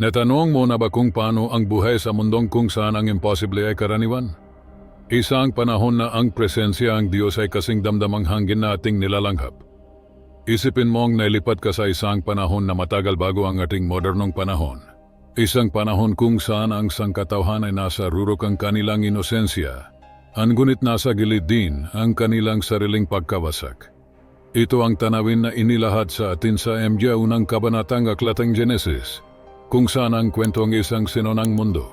Natanong mo na ba kung paano ang buhay sa mundong kung saan ang imposible ay karaniwan? Isang panahon na ang presensya ang Diyos ay kasing damdamang hangin na ating nilalanghap. Isipin mong nailipat ka sa isang panahon na matagal bago ang ating modernong panahon. Isang panahon kung saan ang sangkatauhan ay nasa rurok ang kanilang inosensya, ngunit nasa gilid din ang kanilang sariling pagkawasak. Ito ang tanawin na inilahad sa atin sa MJ unang kabanatang aklatang Genesis, kung saan ang kwentong isang sinonang mundo,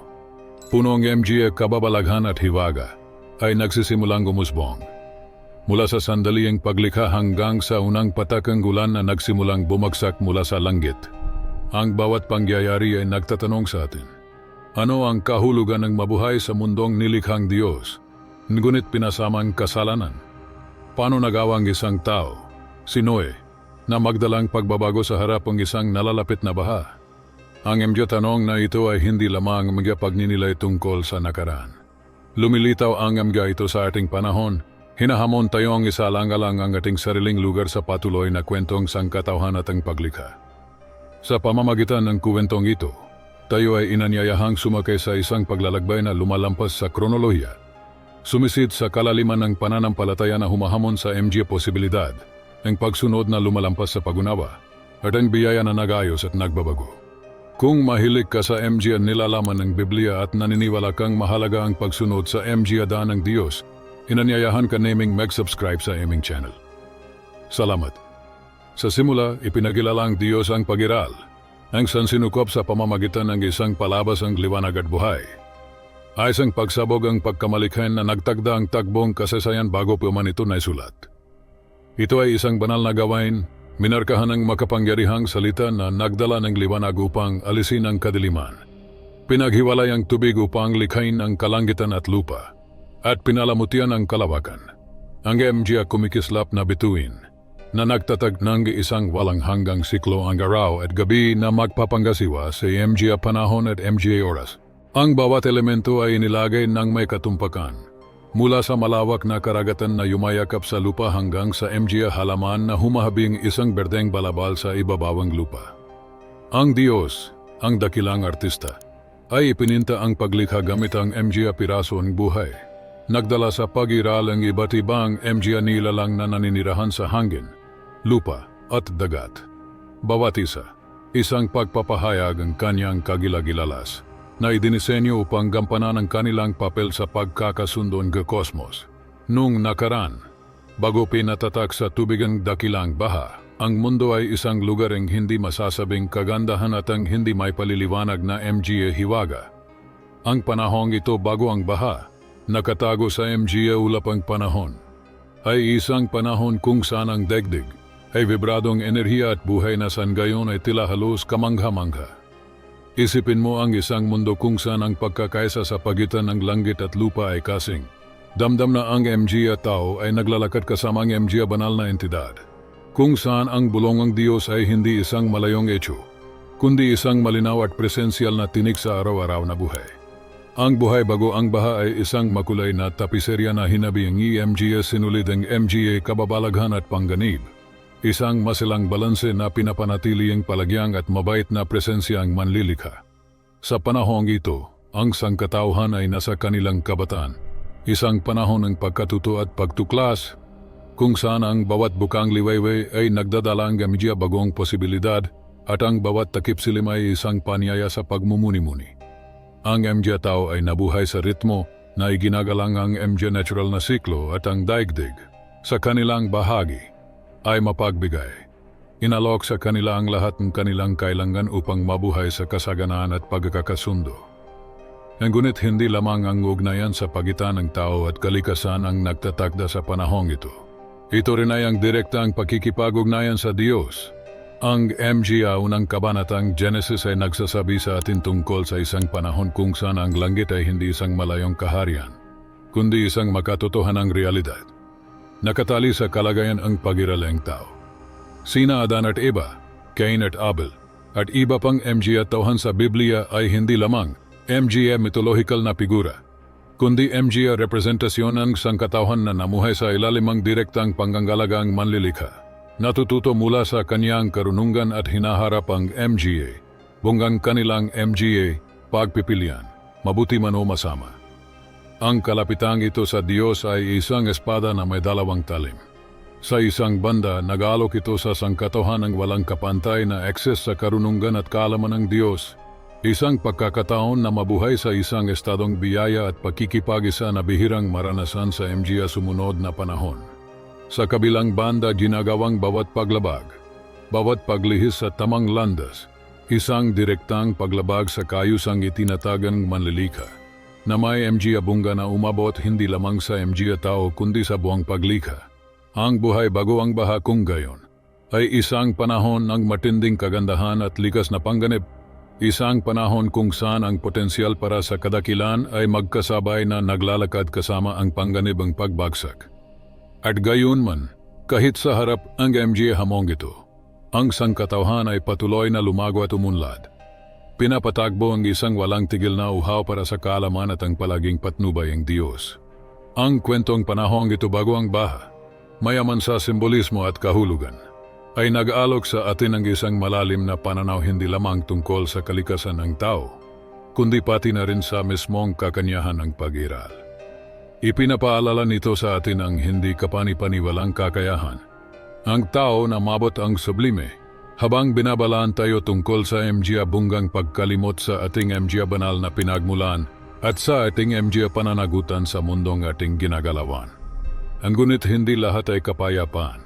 punong MJ kababalaghan at hiwaga, ay nagsisimulang gumusbong. Mula sa sandaliang paglikha hanggang sa unang patakang ulan na nagsimulang bumagsak mula sa langit. Ang bawat pangyayari ay nagtatanong sa atin, ano ang kahulugan ng mabuhay sa mundong nilikhang Diyos, ngunit pinasamang kasalanan? Paano nagawang isang tao, si Noe, na magdalang pagbabago sa harap ng isang nalalapit na baha? Ang MJ tanong na ito ay hindi lamang mga pagninilay tungkol sa nakaraan. Lumilitaw ang MJ ito sa ating panahon. Hinahamon tayo ang isalang-alang ang ating sariling lugar sa patuloy na kwentong sangkatauhan at ang paglikha. Sa pamamagitan ng kwentong ito, tayo ay inanyayahang sumakay sa isang paglalakbay na lumalampas sa kronolohiya. Sumisid sa kalaliman ng pananampalataya na humahamon sa MJ posibilidad, ang pagsunod na lumalampas sa pagunawa, at ang biyaya na nagayos at nagbabago. Kung mahilig ka sa MJ nilalaman ng Biblia at naniniwala kang mahalaga ang pagsunod sa MJ daan ng Diyos, inanyayahan ka naming mag-subscribe sa aming channel. Salamat. Sa simula, ipinagilala ang Diyos ang pag-iral, ang sansinukop sa pamamagitan ng isang palabas ang liwanag at buhay. Ay isang pagsabog ang pagkamalikhain na nagtagda ang takbong kasaysayan bago pa man ito naisulat. Ito ay isang banal na gawain, minarkahan ng makapangyarihang salita na nagdala ng liwanag upang alisin ang kadiliman. Pinaghiwalay ang tubig upang likhain ang kalangitan at lupa, at pinalamutian ang kalawakan. Ang MJ kumikislap na bituin, na nagtatag ng isang walang hanggang siklo ang araw at gabi na magpapanggasiwa sa MJ panahon at MJ oras. Ang bawat elemento ay inilagay ng may katumpakan, mula sa malawak na karagatan na yumayakap sa lupa hanggang sa MJ halaman na humahabing isang berdeng balabal sa ibabawang lupa. Ang Diyos, ang dakilang artista, ay ipininta ang paglikha gamit ang MJ piraso ng buhay. Nagdala sa pag-iral ang iba't ibang MJ nilalang na naninirahan sa hangin, lupa at dagat. Bawat isa, isang pagpapahayag ang kanyang kagilagilalas na idinisenyo upang gampanan ang kanilang papel sa pagkakasundon ng kosmos. Nung nakaraan, bago pinatatak sa tubig ang dakilang baha, ang mundo ay isang lugar ang hindi masasabing kagandahan at ang hindi may paliliwanag na MJ hiwaga. Ang panahong ito bago ang baha, nakatago sa MJ ulap ang panahon, ay isang panahon kung saan ang daigdig ay vibradong enerhiya at buhay na saan gayon ay tila halos kamangha-mangha. Isipin mo ang isang mundo kung saan ang pagkakaisa sa pagitan ng langit at lupa ay kasing. Damdam na ang MJ at tao ay naglalakad kasama ang MJ banal na entidad. Kung saan ang bulong ng Diyos ay hindi isang malayong etyo, kundi isang malinaw at presensyal na tinik sa araw-araw na buhay. Ang buhay bago ang baha ay isang makulay na tapiserya na hinabi ang MJ sinulid ang MJ kababalaghan at pangganib. Isang masilang balanse na pinapanatili ang palagyang at mabait na presensya ang manlilikha. Sa panahong ito, ang sangkatauhan ay nasa kanilang kabataan. Isang panahon ng pagkatuto at pagtuklas, kung saan ang bawat bukang liwayway ay nagdadala ang MJ bagong posibilidad at ang bawat takip silim ay isang panyaya sa pagmumuni-muni. Ang MJ tao ay nabuhay sa ritmo na iginagalang ang MJ natural na siklo at ang daigdig sa kanilang bahagi ay mapagbigay. Inalok sa kanila ang lahat ng kanilang kailangan upang mabuhay sa kasaganaan at pagkakasundo. Ngunit hindi lamang ang ugnayan sa pagitan ng tao at kalikasan ang nagtatakda sa panahong ito. Ito rin ay ang direktang pakikipag-ugnayan sa Diyos. Ang MJ unang kabanatang Genesis ay nagsasabi sa atin tungkol sa isang panahon kung saan ang langit ay hindi isang malayong kaharian, kundi isang makatotohanang realidad. Nakatali sa kalagayan ang pag-iralang tao. Sina Adan at Eva, Cain at Abel, at iba pang MJ at tauhan sa Biblia ay hindi lamang MJ mitologikal na figura, kundi MJ representasyon ng sangkatauhan na namuhay sa ilalim ng direktang panggangalagang manlilikha. Natututo mula sa kanyang karunungan at hinaharap ang MJ Bunggang kanilang MGA, pagpipilian, mabuti man o masama. Ang kalapitang ito sa Diyos ay isang espada na may dalawang talim. Sa isang banda, nag-aalok ito sa sangkatohan ng walang kapantay na ekses sa karunungan at kaalaman ng Diyos. Isang pagkakataon na mabuhay sa isang estadong biyaya at pakikipag-isa na bihirang maranasan sa MGA sumunod na panahon. Sa kabilang banda, ginagawang bawat paglabag, bawat paglihis sa tamang landas, isang direktang paglabag sa kayusang itinatagang manlilikha, na may MGA bunga na umabot hindi lamang sa MGA tao kundi sa buwang paglikha. Ang buhay bago ang baha kung gayon ay isang panahon ng matinding kagandahan at likas na pangganib. Isang panahon kung saan ang potensyal para sa kadakilan ay magkasabay na naglalakad kasama ang pangganib ang pagbagsak. At gayon man, kahit sa harap ang MGA hamong ito, ang sangkatauhan ay patuloy na lumago at umunlad. Pinapatagbo ang isang walang tigil na uhaw para sa kaalaman at ang palaging patnubay ang Diyos. Ang kwentong panahong ito bago ang baha, mayaman sa simbolismo at kahulugan, ay nag-aalok sa atin ang isang malalim na pananaw hindi lamang tungkol sa kalikasan ng tao, kundi pati na rin sa mismong kakanyahan ng pag-iral. Ipinapaalala nito sa atin ang hindi kapani-paniwalang kakayahan. Ang tao na mabot ang sublime, habang binabalaan tayo tungkol sa MGA bunggang pagkalimot sa ating MGA banal na pinagmulan at sa ating MGA pananagutan sa mundong ating ginagalawan. Ang ngunit hindi lahat ay kapayapaan.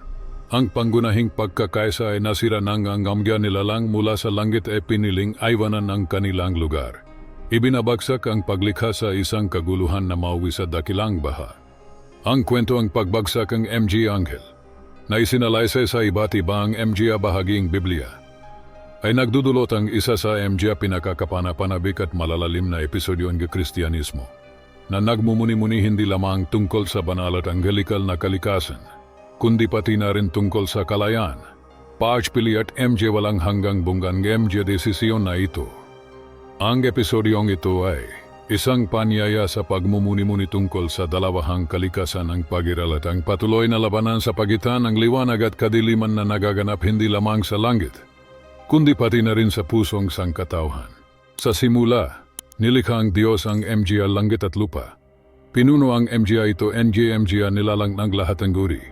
Ang panggunahing pagkakaisa ay nasira ng ang MGA nilalang mula sa langit ay piniling aywanan ang kanilang lugar. Ibinabagsak ang paglikha sa isang kaguluhan na mauwi sa dakilang baha. Ang kwento ang pagbagsak ng MGA Anghel, na isinalaysay sa iba't ibang MGA bahaging Biblia, ay nagdudulot ang isa sa MGA pinakakapanapanabik at malalalim na episodyo ng Kristyanismo, na nagmumuni-muni hindi lamang tungkol sa banal at angelical na kalikasan, kundi pati na rin tungkol sa kalayaan, pagpili at MGA walang hanggang bunggang MGA desisyon na ito. Ang episodyong ito ay isang panyaya sa pagmumuni-muni tungkol sa dalawahang kalikasan ng pag-iral at ang patuloy na labanan sa pagitan ng liwanag at kadiliman na nagaganap hindi lamang sa langit, kundi pati na rin sa pusong sangkatauhan. Sa simula, nilikha ang Diyos ang MGA langit at lupa. Pinuno ang MGA ito MGA nilalang ng lahat ng guri,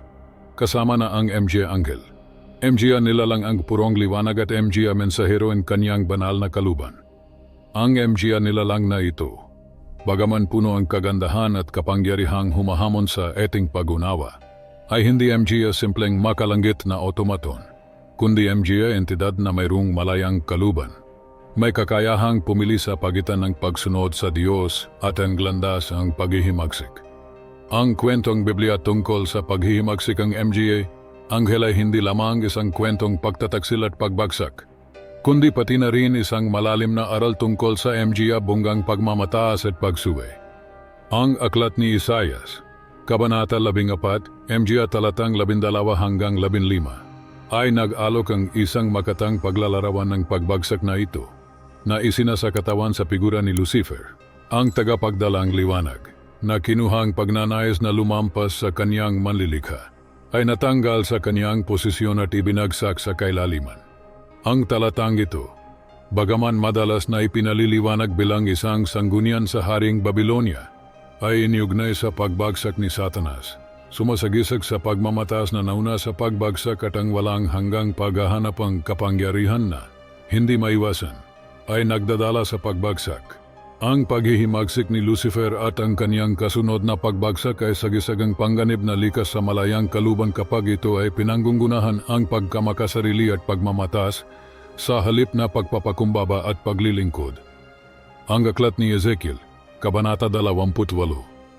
kasama na ang MGA Anghel. MGA nilalang ang purong liwanag at MGA mensahero ang kanyang banal na kaluban. Ang MGA nilalang na ito, bagaman puno ang kagandahan at kapangyarihang humahamon sa ating pag-unawa, ay hindi MGA simpleng makalanggit na automaton, kundi MGA entidad na mayroong malayang kaluban. May kakayahang pumili sa pagitan ng pagsunod sa Diyos at ang landas ang paghihimagsik. Ang kwentong Biblia tungkol sa paghihimagsik ng MGA, Anghel ay hindi lamang isang kwentong pagtataksil at pagbagsak, kundi pati na rin isang malalim na aral tungkol sa MGA bunggang pagmamataas at pagsuway. Ang aklat ni Isaias, Kabanata 14, MGA talatang 12 hanggang 15, ay nag-alok ang isang makatang paglalarawan ng pagbagsak na ito, na isinasakatawan sa figura ni Lucifer, ang tagapagdalang liwanag, na kinuhang pagnanais na lumampas sa kanyang manlilikha, ay natanggal sa kanyang posisyon at ibinagsak sa kailaliman. Ang talatang ito, bagaman madalas na ipinaliliwanag bilang isang sanggunian sa Haring Babylonia, ay iniugnay sa pagbagsak ni Satanas, sumasagisag sa pagmamataas na nauna sa pagbagsak at ang walang hanggang paghahanap ang kapangyarihan na, hindi maiwasan, ay nagdadala sa pagbagsak. Ang paghihimagsik ni Lucifer at ang kanyang kasunod na pagbagsak ay sagisagang pangganib na likas sa malayang kaluban kapag ito ay pinanggunggunahan ang pagkamakasarili at pagmamatas sa halip na pagpapakumbaba at paglilingkod. Ang aklat ni Ezekiel, Kabanata 28,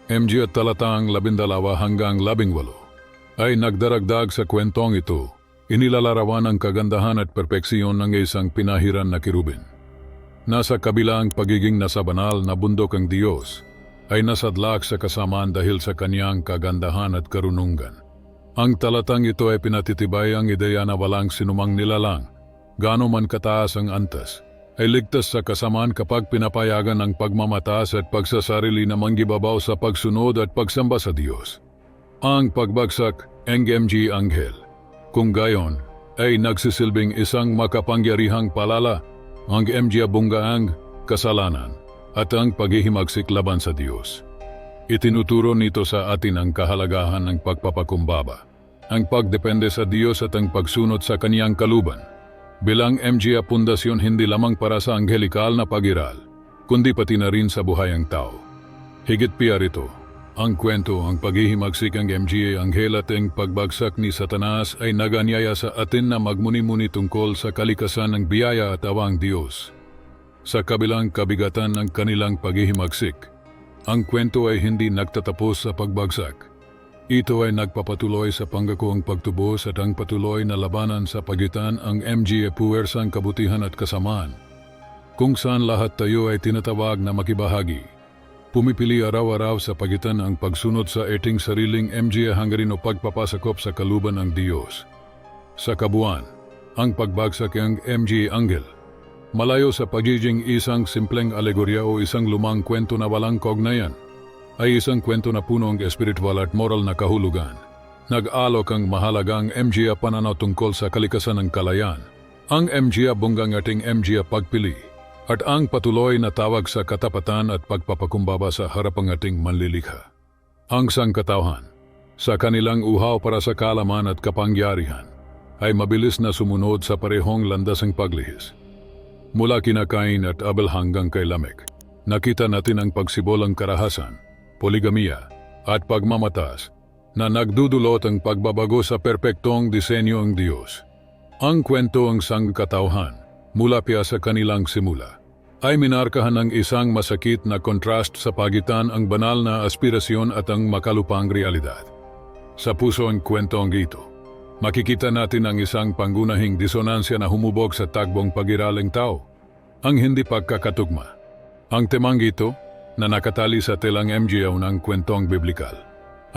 MG at talatang 12 hanggang 18, ay nagdaragdag sa kwentong ito, inilalarawan ang kagandahan at perpeksyon ng isang pinahiran na kirubin. Nasa kabilang pagiging nasa banal na bundok ang Diyos, ay nasadlak sa kasamaan dahil sa kanyang kagandahan at karunungan. Ang talatang ito ay pinatitibay ang ideya na walang sinumang nilalang, gaano man kataas ang antas, ay ligtas sa kasamaan kapag pinapayagan ang pagmamataas at pagsasarili na manggibabaw sa pagsunod at pagsamba sa Diyos. Ang pagbagsak, NMG Anghel, kung gayon, ay nagsisilbing isang makapangyarihang palala ang MG bunggaang kasalanan at ang paghihimagsik laban sa Diyos. Itinuturo nito sa atin ang kahalagahan ng pagpapakumbaba, ang pagdepende sa Diyos at ang pagsunod sa Kaniyang kaluban. Bilang MG pundasyon hindi lamang para sa anghelikal na pagiral, kundi pati na rin sa buhay ang tao. Higit pa rito, ang kwento ang paghihimagsik ang MG anghel at ang pagbagsak ni Satanas ay naganyaya sa atin na magmuni-muni tungkol sa kalikasan ng biyaya at awang Diyos. Sa kabilang kabigatan ng kanilang paghihimagsik, ang kwento ay hindi nagtatapos sa pagbagsak. Ito ay nagpapatuloy sa panggakuang pagtubos at ang patuloy na labanan sa pagitan ang MG puwersang kabutihan at kasamaan, kung saan lahat tayo ay tinatawag na makibahagi. Pumipili araw-araw sa pagitan ang pagsunod sa ating sariling MG hanggarin o pagpapasakop sa kaluban ng Diyos. Sa kabuuan, ang pagbagsak ng MG anghel, malayo sa pagiging isang simpleng alegorya o isang lumang kwento na walang kaugnayan, ay isang kwento na puno ng espiritual at moral na kahulugan. Nag-alok ang mahalagang MG pananaw tungkol sa kalikasan ng kalayaan, ang MG bunggang ating MG pagpili, at ang patuloy na tawag sa katapatan at pagpapakumbaba sa harapang ating manlilikha. Ang sangkatauhan, sa kanilang uhaw para sa kalaman at kapangyarihan, ay mabilis na sumunod sa parehong landasang paglihis. Mula kina Cain at Abel hanggang kay Lamech, nakita natin ang pagsibolang karahasan, poligamiya, at pagmamatas na nagdudulot ang pagbabago sa perpektong disenyo ng Diyos. Ang kwento ang sangkatauhan, mula pa sa kanilang simula, ay minarkahan ng isang masakit na kontrast sa pagitan ang banal na aspirasyon at ang makalupang realidad. Sa puso ang kwentong ito, makikita natin ang isang pangunahing disonansya na humubog sa tagbong pag-iraling tao, ang hindi pagkakatugma. Ang temang ito, na nakatali sa telang MG ng kwentong biblikal,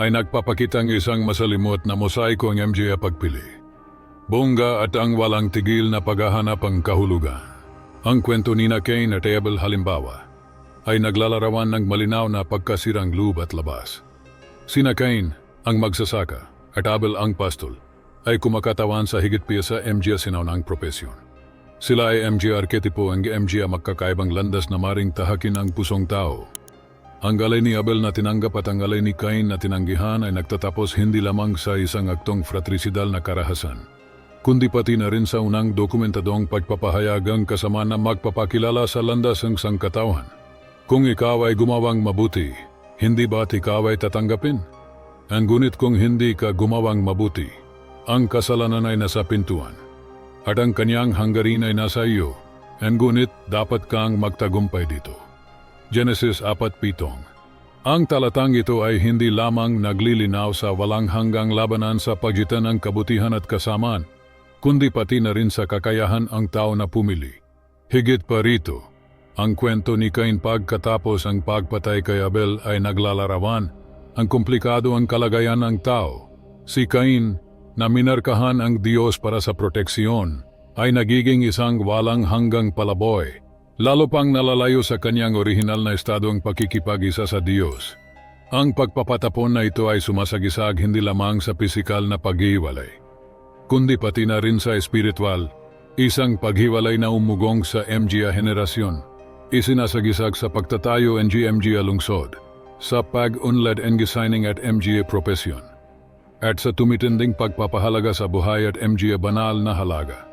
ay nagpapakitang isang masalimot na mosaiko ng MG pagpili. Bongga at ang walang tigil na paghahanap ang kahulugan. Ang kwento ni Cain at Abel halimbawa ay naglalarawan ng malinaw na pagkasirang loob at labas. Sina Cain, ang magsasaka, at Abel ang pastol, ay kumakatawan sa higit pa sa MG sinaunang propesyon. Sila ay MG arketipo ang MG magkakaibang landas na maring tahakin ang pusong tao. Ang alay ni Abel na tinanggap at ang alay ni Cain na tinanggihan ay nagtatapos hindi lamang sa isang aktong fratrisidal na karahasan, kundi pati na rin sa unang dokumentadong pagpapahayagang kasama na magpapakilala sa landas ng sangkatauhan. Kung ikaw ay gumawang mabuti, hindi ba't ikaw ay tatanggapin? Ngunit kung hindi ka gumawang mabuti, ang kasalanan ay nasa pintuan, at ang kanyang hanggarin ay nasa iyo, ngunit dapat kang magtagumpay dito. Genesis 4:7. Ang talatang ito ay hindi lamang naglilinaw sa walang hanggang labanan sa pagitan ng kabutihan at kasamaan, kundi pati na rin sa kakayahan ang tao na pumili. Higit pa rito, ang kwento ni Cain pagkatapos ang pagpatay kay Abel ay naglalarawan ang komplikado ang kalagayan ng tao. Si Cain, na minarkahan ang Diyos para sa proteksyon, ay nagiging isang walang hanggang palaboy, lalo pang nalalayo sa kanyang orihinal na estadong pakikipag-isa sa Diyos. Ang pagpapatapon na ito ay sumasagisag hindi lamang sa pisikal na paghiwalay, kundi pati na rin sa espiritual, isang paghiwalay na umugong sa MG henerasyon, isinasagisag sa pagtatayo ng MG lungsod, sa pag-unlad ng signing at MG propesyon, at sa tumitinding pagpapahalaga sa buhay at MG banal na halaga.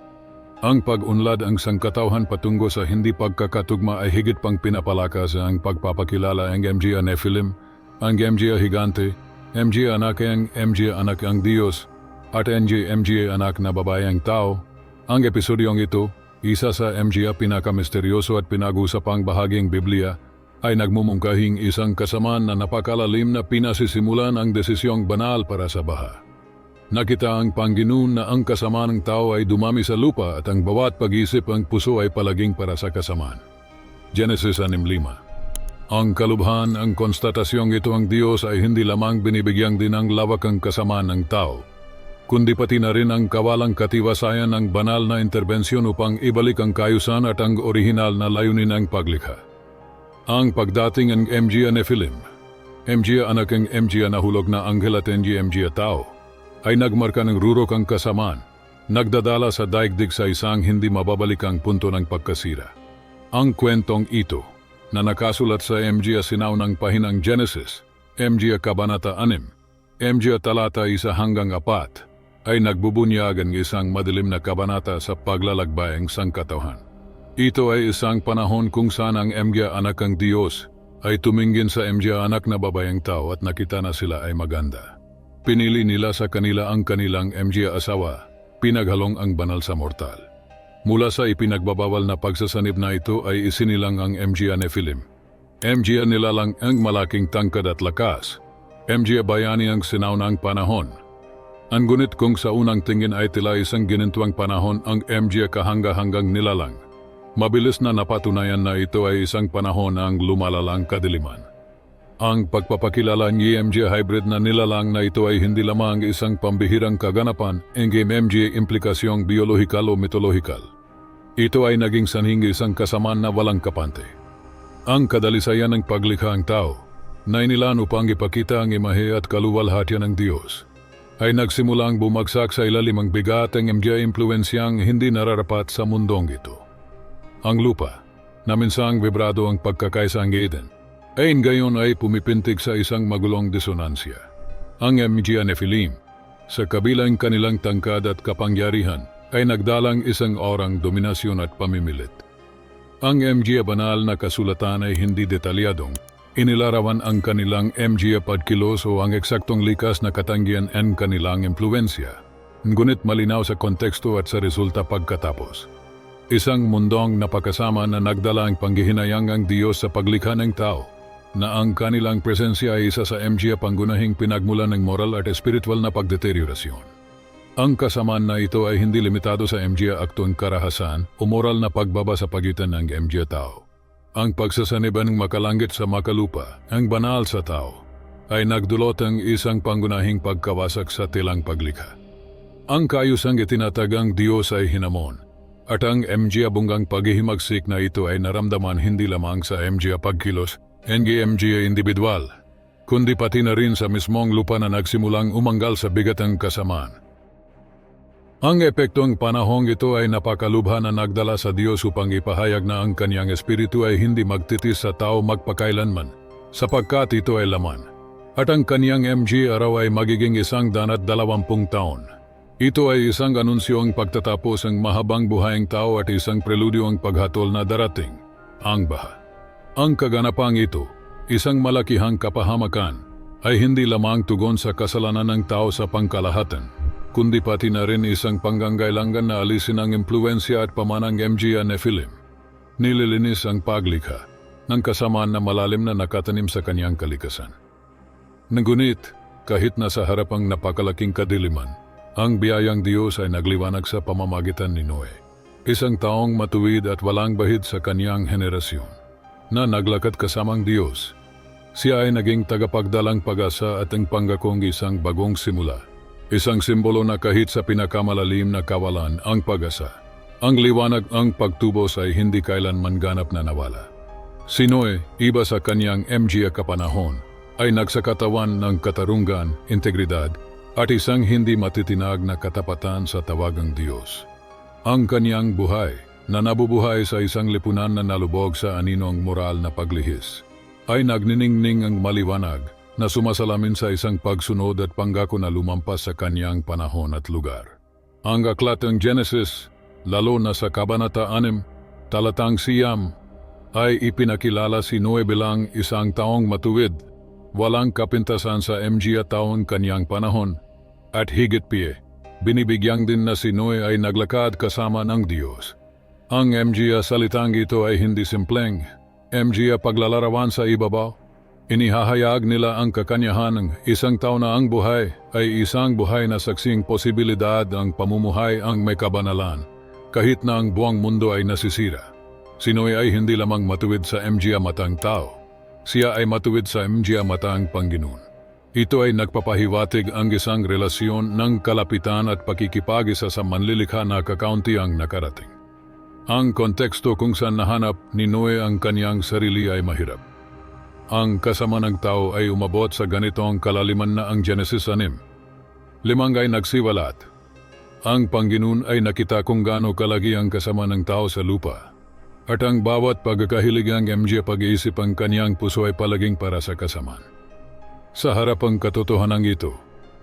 Ang pag-unlad ang sangkatauhan patungo sa hindi pagkakatugma ay higit pang pinapalakas ang pagpapakilala ng MG Nephilim, ang MG higante, MG anak ang MG anak ang Diyos, at MG anak na babayang tao. Ang episodyong ito, isa sa MG pinakamisteryoso at pinag-usapang bahaging Biblia, ay nagmumungkahing isang kasamaan na napakalalim na pinasisimulan ang desisyong banal para sa baha. Nakita ang Panginoon na ang kasamaan ng tao ay dumami sa lupa at ang bawat pag-isip ang puso ay palaging para sa kasamaan. Genesis 6:5. Ang kalubhan, ang konstatasyong ito ang Diyos ay hindi lamang binibigyang din ang lawak ang kasamaan ng tao, kundi pati na rin ang kawalang katiwasayan ng banal na interbensyon upang ibalik ang kayusan at ang orihinal na layunin ng paglikha. Ang pagdating ng MG Nephilim, MG anak ng MG nahulog na anghel at MG tao, ay nagmarka ng rurok ang kasamaan nagdadala sa daigdig sa isang hindi mababalikang punto ng pagkasira. Ang kwentong ito, na nakasulat sa MG sinaunang pahinang Genesis, MG Kabanata 6, MG Talata 1 hanggang 4, ay nagbubunyagan ng isang madilim na kabanata sa paglalagbayang sangkatauhan. Ito ay isang panahon kung saan ang MG anak ng Diyos ay tumingin sa MG anak na babayang tao at nakita na sila ay maganda. Pinili nila sa kanila ang kanilang MG asawa, pinaghalong ang banal sa mortal. Mula sa ipinagbabawal na pagsasanib na ito ay isinilang ang MG Nephilim. MG nilalang ang malaking tangkad at lakas. MG bayani ang sinaunang panahon. Ang gunit kung sa unang tingin ay tila isang ginintuang panahon ang MG kahanga-hanggang nilalang. Mabilis na napatunayan na ito ay isang panahon ang lumalalang kadiliman. Ang pagpapakilala ng MG hybrid na nilalang na ito ay hindi lamang isang pambihirang kaganapan ng MG implikasyong biolohikal o mitolohikal. Ito ay naging sanhing isang kasamaan na walang kapante. Ang kadalisayan ng paglikha ng tao, na inilan upang ipakita ang imahe at kaluwalhatian ng Diyos, ay nagsimulang bumagsak sa ilalim ang bigat ng MG impluensyang hindi nararapat sa mundong ito. Ang lupa, na minsang vibrado ang pagkakaisa ng Eden, ay ngayon ay pumipintig sa isang magulong disonansya. Ang MG Nephilim, sa kabilang kanilang tangkad at kapangyarihan, ay nagdalang isang orang dominasyon at pamimilit. Ang MG banal na kasulatan ay hindi detalyadong inilarawan ang kanilang MG pagkilos o ang eksaktong likas na katanggihan ng kanilang impluensya, ngunit malinaw sa konteksto at sa resulta pagkatapos. Isang mundong napakasama na nagdala ang panghihinayang ang Diyos sa paglikha ng tao, na ang kanilang presensya ay isa sa MG panggunahing pinagmulan ng moral at espiritual na pagdeteriorasyon. Ang kasamaan na ito ay hindi limitado sa MG aktong karahasan o moral na pagbaba sa pagitan ng MG tao. Ang pagsasaniban ng makalangit sa makalupa, ang banal sa tao, ay nagdulot ng isang pangunahing pagkawasak sa tilang paglikha. Ang kaayusang itinatagang Diyos ay hinamon, at ang MG bunggang paghihimagsik na ito ay naramdaman hindi lamang sa MG pagkilos, MG individual, kundi pati na rin sa mismong lupa na nagsimulang umanggal sa bigat ng kasamaan. Ang epektong panahong ito ay napakalubha na nagdala sa Diyos upang ipahayag na ang kanyang espiritu ay hindi magtitis sa tao magpakailanman, sapagkat ito ay laman. At ang kanyang MG araw ay magiging 120 taon. Ito ay isang anunsyong pagtatapos ang mahabang buhayang tao at isang preludyo ang paghatol na darating, ang baha. Ang kaganapang ito, isang malakihang kapahamakan, ay hindi lamang tugon sa kasalanan ng tao sa pangkalahatan, kundi pati na rin isang panggangailangan na alisin ang impluensya at pamanang MG Nephilim. Nililinis ang paglikha ng kasamaan na malalim na nakatanim sa kanyang kalikasan. Ngunit, kahit nasa harap ang napakalaking kadiliman, ang biyayang Diyos ay nagliwanag sa pamamagitan ni Noe, isang taong matuwid at walang bahid sa kanyang henerasyon, na naglakad kasamang Diyos. Siya ay naging tagapagdalang pag-asa at ang panggakong isang bagong simula, isang simbolo na kahit sa pinakamalalim na kawalan ang pag-asa. Ang liwanag ang pagtubos ay hindi kailanman ganap na nawala. Si Noe, iba sa kanyang MG kapanahon, ay nagsakatawan ng katarungan, integridad, at isang hindi matitinag na katapatan sa tawagang Diyos. Ang kanyang buhay, na nabubuhay sa isang lipunan na nalubog sa aninong moral na paglihis, ay nagniningning ang maliwanag na sumasalamin sa isang pagsunod at panggako na lumampas sa kanyang panahon at lugar. Ang aklat ng Genesis, lalo na sa Kabanata 6, talatang 9, ay ipinakilala si Noe bilang isang taong matuwid, walang kapintasan sa MG at taon kanyang panahon, at higit piye, binibigyang din na si Noe ay naglakad kasama ng Diyos. Ang MG salitang ito ay hindi simpleng MG paglalarawan sa ibabaw. Inihahayag nila ang kakanyahan ng isang tao na ang buhay ay isang buhay na saksing posibilidad ang pamumuhay ang may kabanalan, kahit na ang buong mundo ay nasisira. Si Noe ay hindi lamang matuwid sa MG matang tao, siya ay matuwid sa MG matang Panginoon. Ito ay nagpapahiwatig ang isang relasyon ng kalapitan at pakikipag-isa sa manlilikha na kakaunti ang nakarating. Ang konteksto kung saan nahanap ni Noe ang kanyang sarili ay mahirap. Ang kasama ng tao ay umabot sa ganitong kalaliman na ang Genesis 6. 5 ay nagsiwalat. Ang Panginoon ay nakita kung gaano kalagi ang kasama ng tao sa lupa. At ang bawat pagkakahilig ng MJ pag-iisip ang kanyang puso ay palaging para sa kasamaan. Sa harapang katotohanan ito,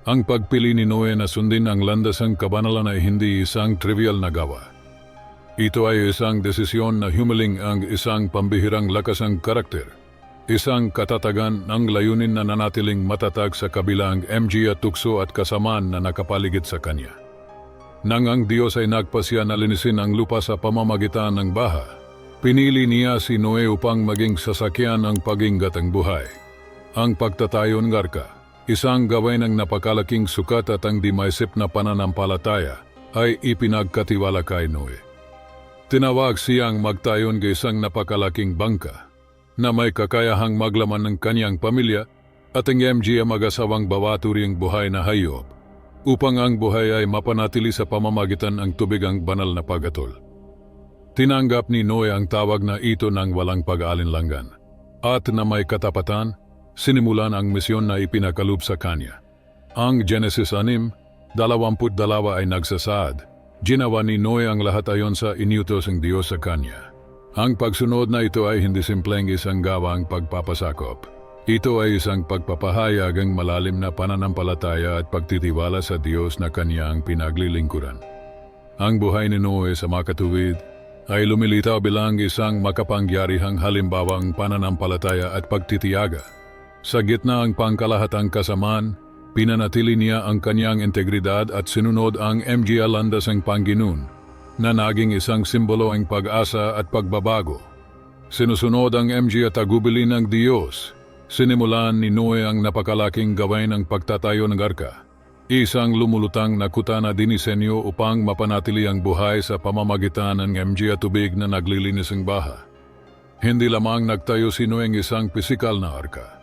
ang pagpili ni Noe na sundin ang landasang kabanalan ay hindi isang trivial na gawa. Ito ay isang desisyon na humiling ang isang pambihirang lakas ng karakter, isang katatagan ng layunin na nanatiling matatag sa kabilang MJ at tukso at kasamaan na nakapaligid sa kanya. Nang ang Diyos ay nagpasya na linisin ang lupa sa pamamagitan ng baha, pinili niya si Noe upang maging sasakyan ng paginggatang buhay. Ang pagtatayo ng arka, isang gawain ng napakalaking sukat at ang di maisip na pananampalataya, ay ipinagkatiwala kay Noe. Tinawag siyang magtayo ng isang napakalaking bangka na may kakayahang maglaman ng kanyang pamilya at ang MJ ay mag-asawang bawaturing buhay na hayop upang ang buhay ay mapanatili sa pamamagitan ng tubig ang banal na pagatol. Tinanggap ni Noe ang tawag na ito ng walang pag-aalinlangan at na may katapatan, sinimulan ang misyon na ipinakalob sa kanya. Ang Genesis 6:22 ay nagsasaad, ginawa ni Noe ang lahat ayon sa inutos ng Diyos sa kanya. Ang pagsunod na ito ay hindi simpleng isang gawang pagpapasakop. Ito ay isang pagpapahayag ng malalim na pananampalataya at pagtitiwala sa Diyos na kanyang pinaglilingkuran. Ang buhay ni Noe sa makatuwid ay lumilitaw bilang isang makapangyarihang halimbawang pananampalataya at pagtitiyaga. Sa gitna ng pangkalahatang kasamaan, pinanatili niya ang kanyang integridad at sinunod ang MJ landas ng Panginoon na naging isang simbolo ng pag-asa at pagbabago. Sinusunod ang MJ at tagubilin ng Diyos. Sinimulan ni Noe ang napakalaking gawain ng pagtatayo ng arka, isang lumulutang na kuta na dinisenyo upang mapanatili ang buhay sa pamamagitan ng MJ at tubig na naglilinis ng baha. Hindi lamang nagtayo si Noe ng isang pisikal na arka.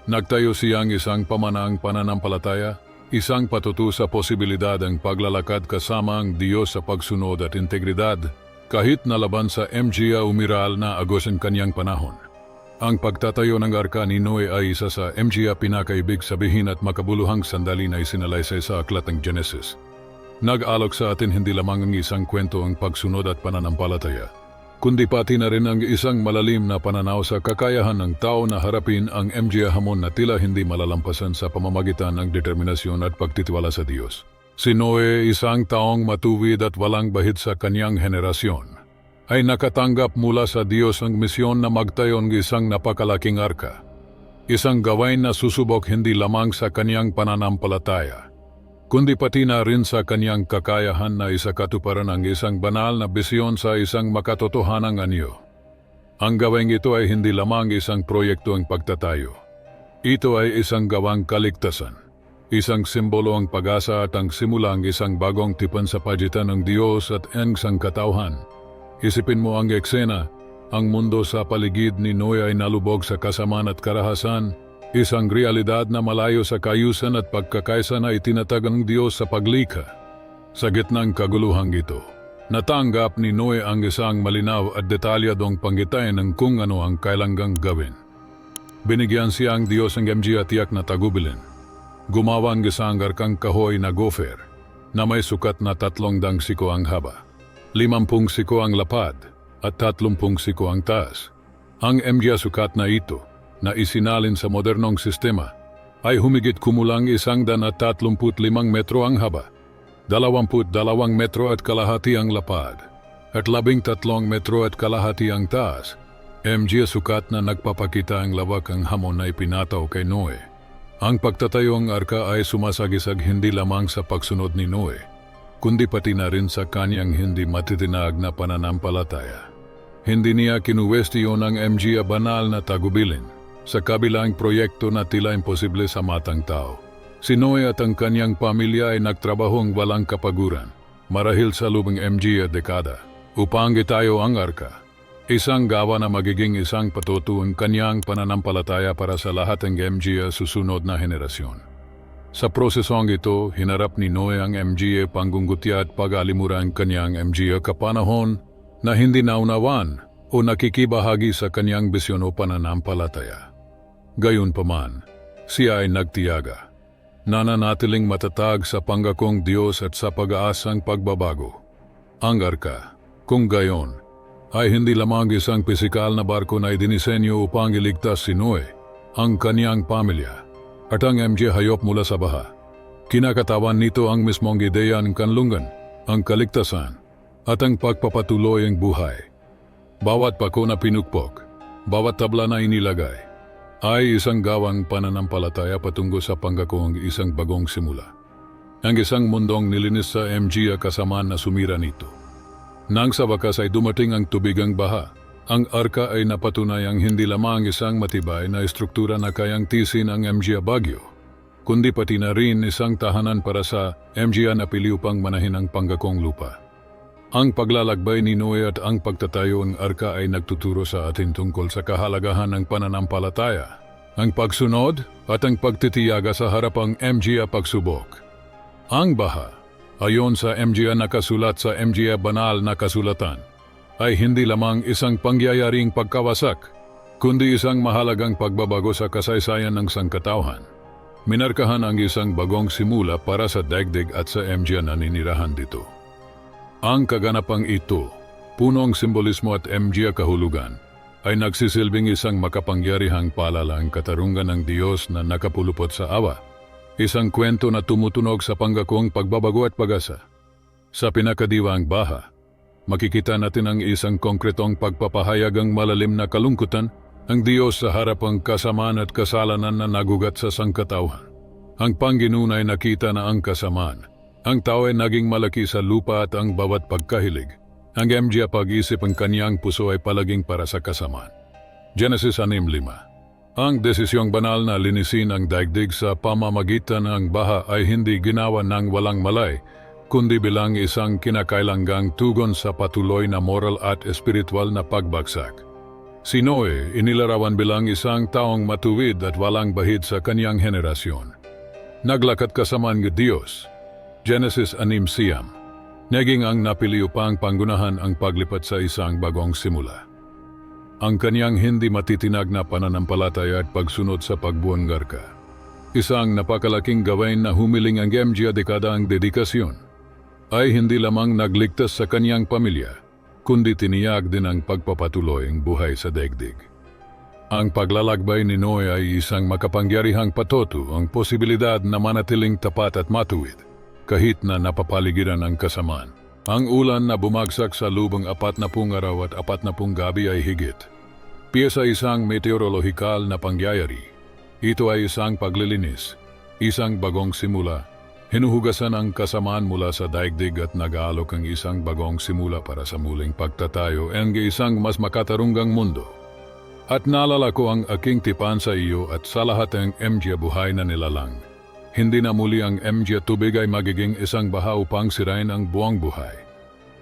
Nagtayo siyang isang pamanang pananampalataya, isang patutu sa posibilidad ng paglalakad kasama ang Diyos sa pagsunod at integridad, kahit na laban sa MJ umiral na agos ang kanyang panahon. Ang pagtatayo ng arka ni Noe ay isa sa MJ pinakaibig sabihin at makabuluhang sandali na isinalaysay sa aklat ng Genesis. Nag-alok sa atin hindi lamang ang isang kwento ang pagsunod at pananampalataya, kundi pati na rin ang isang malalim na pananaw sa kakayahan ng tao na harapin ang MJ hamon na tila hindi malalampasan sa pamamagitan ng determinasyon at pagtitiwala sa Diyos. Si Noe, isang taong matuwid at walang bahid sa kanyang henerasyon, ay nakatanggap mula sa Diyos ang misyon na magtayo ng isang napakalaking arka. Isang gawain na susubok hindi lamang sa kanyang pananampalataya, kundi pati na rin sa kanyang kakayahan na isakatuparan ang isang banal na bisyon sa isang makatotohanang anyo. Ang gawain ito ay hindi lamang isang proyekto ang pagtatayo. Ito ay isang gawang kaligtasan, isang simbolo ang pag-asa at ang simulang isang bagong tipan sa pagitan ng Diyos at ang sangkatauhan. Isipin mo ang eksena, ang mundo sa paligid ni Noe ay nalubog sa kasamaan at karahasan, isang realidad na malayo sa kayusan at pagkakaisa na itinatag ng Diyos sa paglikha. Sa gitnang kaguluhang ito, natanggap ni Noe ang isang malinaw at detalyadong pangitain ng kung ano ang kailangang gawin. Binigyan siya ang Diyos ng MJ at tiyak na tagubilin. Gumawa ang isang arkang kahoy na gopher na may sukat na 3 siko ang haba, 50 siko ang lapad at 30 siko ang taas. Ang MJ sukat na ito na isinalin sa modernong sistema ay humigit kumulang 135 metro ang haba, 22 metro at kalahati ang lapad, at 13 metro at kalahati ang taas. MJ sukat na nagpapakita ang lawak ang hamon na ipinataw kay Noe. Ang pagtatayo ng arka ay sumasagisag hindi lamang sa pagsunod ni Noe, kundi pati na rin sa kanyang hindi matitinag na pananampalataya. Hindi niya kinuwestiyon ang MJ banal na tagubilin sa kabilang proyekto na tila imposible sa matang tao. Si Noe at ang kanyang pamilya ay nagtrabahong walang kapaguran, marahil sa lubang MJ dekada, upang itayo ang arka. Isang gawa na magiging isang patutuong kanyang pananampalataya para sa lahat ng MJ susunod na henerasyon. Sa prosesong ito, hinarap ni Noe ang MJ panggungutya at pag-alimura ang kanyang MJ kapanahon na hindi naunawan o nakikibahagi sa kanyang bisyon o pananampalataya. Gayunpaman, siya ay nagtiyaga. nananatiling matatag sa pangakong Diyos at sa pag-aasang pagbabago. Ang arka, kung gayon, ay hindi lamang isang pisikal na barko na idinisenyo upang iligtas si Noe, ang kanyang pamilya, at ang MJ hayop mula sa baha. Kinakatawan nito ang mismong ideya ng kanlungan, ang kaligtasan, at ang pagpapatuloy ng buhay. Bawat pako na pinukpok, bawat tabla na inilagay, ay isang gawang pananampalataya patungo sa pangakong isang bagong simula. Ang isang mundong nilinis sa MG kasamaan na sumira nito. Nang sa wakas ay dumating ang tubigang baha, ang arka ay napatunayang hindi lamang isang matibay na estruktura na kayang tisin ang MG Baguio, kundi pati na rin isang tahanan para sa MG na pili upang manahin ang pangakong lupa. Ang paglalakbay ni Noe at ang pagtatayo ng arka ay nagtuturo sa atin tungkol sa kahalagahan ng pananampalataya, ang pagsunod at ang pagtitiyaga sa harapang MG pagsubok. Ang baha, ayon sa MG nakasulat sa MG banal na kasulatan, ay hindi lamang isang pangyayaring pagkawasak, kundi isang mahalagang pagbabago sa kasaysayan ng sangkatauhan. Minarkahan ang isang bagong simula para sa daigdig at sa MG na ninirahan dito. Ang kaganapang ito, punong simbolismo at MG kahulugan, ay nagsisilbing isang makapangyarihang palalang katarungan ng Diyos na nakapulupot sa awa, isang kwento na tumutunog sa pangakong pagbabago at pag-asa. Sa pinakadiwang baha, makikita natin ang isang konkretong pagpapahayagang malalim na kalungkutan ang Diyos sa harapang kasamaan at kasalanan na nagugat sa sangkatauhan. Ang Panginoon ay nakita na ang kasamaan. Ang tao ay naging malaki sa lupa at ang bawat pagkahilig. Ang MG pag-isip ang kanyang puso ay palaging para sa kasamaan. Genesis 6:5. Ang desisyong banal na linisin ang daigdig sa pamamagitan ng baha ay hindi ginawa ng walang malay, kundi bilang isang kinakailangang tugon sa patuloy na moral at espiritual na pagbagsak. Si Noe inilarawan bilang isang taong matuwid at walang bahid sa kanyang henerasyon. Naglakad kasama ng Diyos. Genesis 6:6. Naging ang napili upang panggunahan ang paglipat sa isang bagong simula. Ang kanyang hindi matitinag na pananampalataya at pagsunod sa pagbuong arka. Isang napakalaking gawain na humiling ang MG dekada ang dedikasyon, ay hindi lamang nagligtas sa kanyang pamilya, kundi tiniyag din ang pagpapatuloy ng buhay sa daigdig. Ang paglalakbay ni Noe ay isang makapangyarihang patuto ang posibilidad na manatiling tapat at matuwid, kahit na napapaligiran ang kasamaan. Ang ulan na bumagsak sa lubong 40 araw at 40 gabi ay higit. Piyesa isang meteorolohikal na pangyayari. Ito ay isang paglilinis, isang bagong simula. Hinuhugasan ang kasamaan mula sa daigdig at nag-aalok ang isang bagong simula para sa muling pagtatayo ng isang mas makatarunggang mundo. At naalala ko ang aking tipan sa iyo at sa lahat ng MG buhay na nilalang. Hindi na muli ang MG tubig ay magiging isang baha upang sirain ang buong buhay.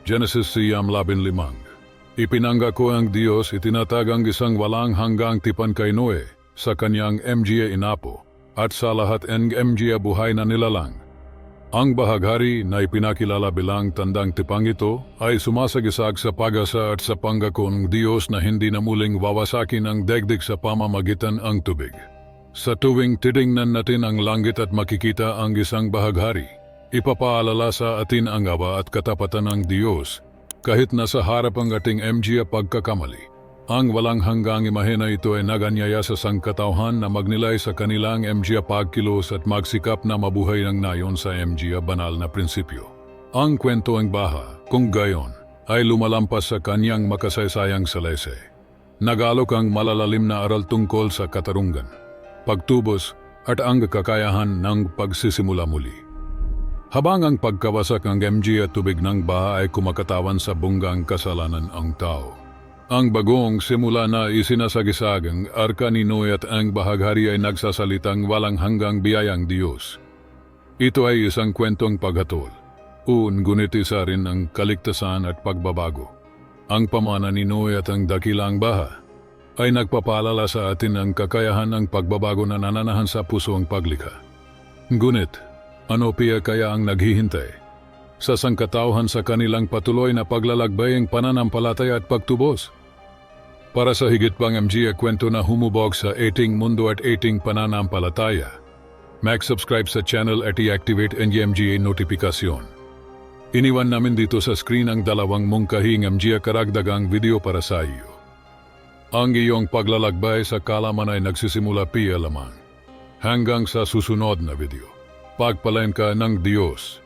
Genesis 6:15. Ipinangga ko ang Diyos itinatag ang isang walang hanggang tipan kay Noe sa kanyang MG inapo at sa lahat ng MG buhay na nilalang. Ang bahaghari na ipinakilala bilang tandang tipang ito ay sumasagisag sa pag-asa at sa pangako ng Diyos na hindi na muling wawasakin ang daigdig sa pamamagitan ang tubig. Sa tuwing titingnan natin ang langit at makikita ang isang bahaghari, ipapaalala sa atin ang awa at katapatan ng Diyos kahit nasa harap ang ating MG pagkakamali. Ang walang hanggang imahe na ito ay naganyaya sa sangkatauhan na magnilay sa kanilang MG pagkilos at magsikap na mabuhay ng nayon sa MG banal na prinsipyo. Ang kwento ng baha, kung gayon, ay lumalampas sa kanyang makasaysayang salese. Nagalok ang malalalim na aral tungkol sa katarungan, pagtubos at ang kakayahan ng pagsisimula muli. Habang ang pagkawasak ng MG at tubig ng baha ay kumakatawan sa bunggang kasalanan ang tao. Ang bagong simula na isinasagisag ang arka ni Noe at ang bahaghari ay nagsasalitang walang hanggang biyayang Diyos. Ito ay isang kwentong paghatol. Ngunit isa rin ang kaligtasan at pagbabago. Ang pamana ni Noe at ang dakilang baha ay nagpapaalala sa atin ang kakayahan ng pagbabago na nananahan sa puso ang paglikha. Ngunit, ano kaya ang naghihintay sa sangkatauhan sa kanilang patuloy na paglalakbay ang pananampalataya at pagtubos? Para sa higit pang MG kwento na humubog sa ating mundo at ating pananampalataya, mag-subscribe sa channel at i-activate ang MGA notifikasyon. Iniwan namin dito sa screen ang dalawang mungkahing MGA karagdagang video para sa iyo. Ang iyong paglalakbay sa kalaman ay nagsisimula pialaman. Hanggang sa susunod na video. Pagpalain ka ng Diyos.